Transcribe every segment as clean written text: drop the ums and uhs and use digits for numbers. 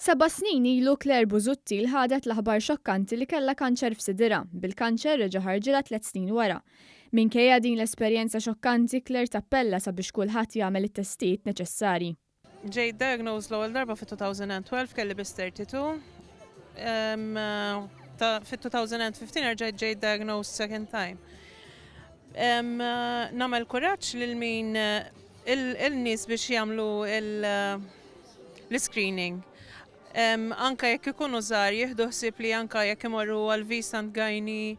7 snin ilu Claire Buzutti ħadet l-aħbar xokkanti li kellha kanċer f'sidira, bil-kanċer reġa' ħarġilha 3 snin wara. Minkejja din l-esperjenza xokkanti Claire tappella sabiex kulħadd jagħmel it-testijiet neċessarji. Ġej diagnosed l-ewwel darba fit-2012 kelli biss 32. Fit-2015 ġej diagnosed second time. Nagħmel kuraġġ lil min il-nies biex jagħmlu l-screening. Anka jekk ikunu żgħar jieħdu ħsieb li anka jekk imorru għal Visant Gajni.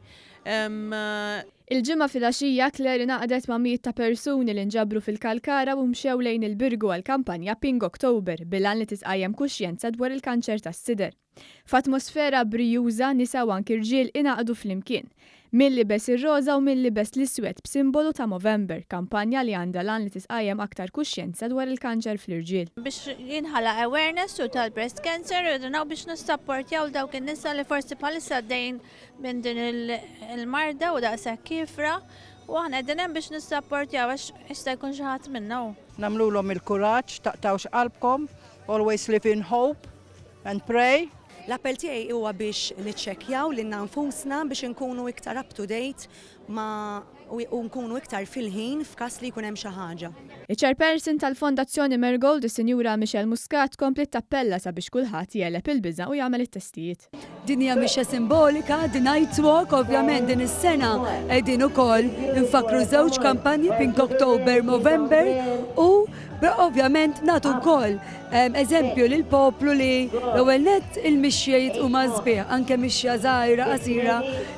Il-ġimgħa filgħaxija Claire ingħaqdet ma' mijiet ta' persuni li nġabru fil-Kalkara u mxew lejn il-Birgu għall-kampanja Pink October bilan li tisqajjem kuxjenza dwar il-kanċer tas-sider. F'atmosfera brijuża nisa u anki rġiel ingħaqdu flimkien. Min libes ir-roża u min libes l-iswed b'simbolu ta' Movember, kampanja li għandha lan li tisqajjem aktar kuxjenza dwar il-kanċer fl-irġiel. Biex jinħala awareness u tal-breast cancer u biex nissapportjaw dawk in-nisa li forsi bħalissa għaddejn minn din il-marda u daqshekk kifra u aħna qegħdin hemm biex nissapportjaw għax jista' jkun xi ħadd minnha. Nagħmluhom il-kuraġġ, taqtawx qalbkom, always live in hope and pray. L-appell tiegħi huwa biex niċċekkjaw lil nfusna biex inkunu iktar up to date u nkunu iktar fil-ħin f'każ li jkun hemm xi ħaġa. Il-chairperson tal-Fondazzjoni Marigold, is-Sinjura Michelle Muscat, komplet tappella sabiex kulħadd jeleb il-biża' u jagħmel it-testijiet. Din hija mixja simbolika, din Night Walk, ovvjament din is-sena qegħdin ukoll infakru żewġ kampanji Pink October, Movember u ovvjament nagħtu wkoll eżempju lil poplu li l-ewwel nett il-mixjiet huma sbieħ, anke mixja żgħira qasira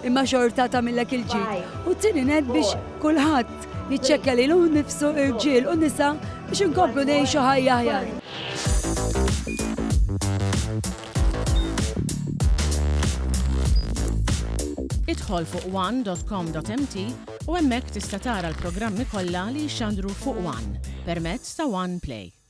imma xorta tagħmilek il-ġid. U t-tieni nett biex kulħadd jiċċekkja lilu nnifsu irġiel u nisa biex inkomplu ngħixu ħajja aħjar. Idħol fuq one.com.mt u hemmhekk tista' tara l-programmi kollha li jxandru fuq One permezz ta' One Play.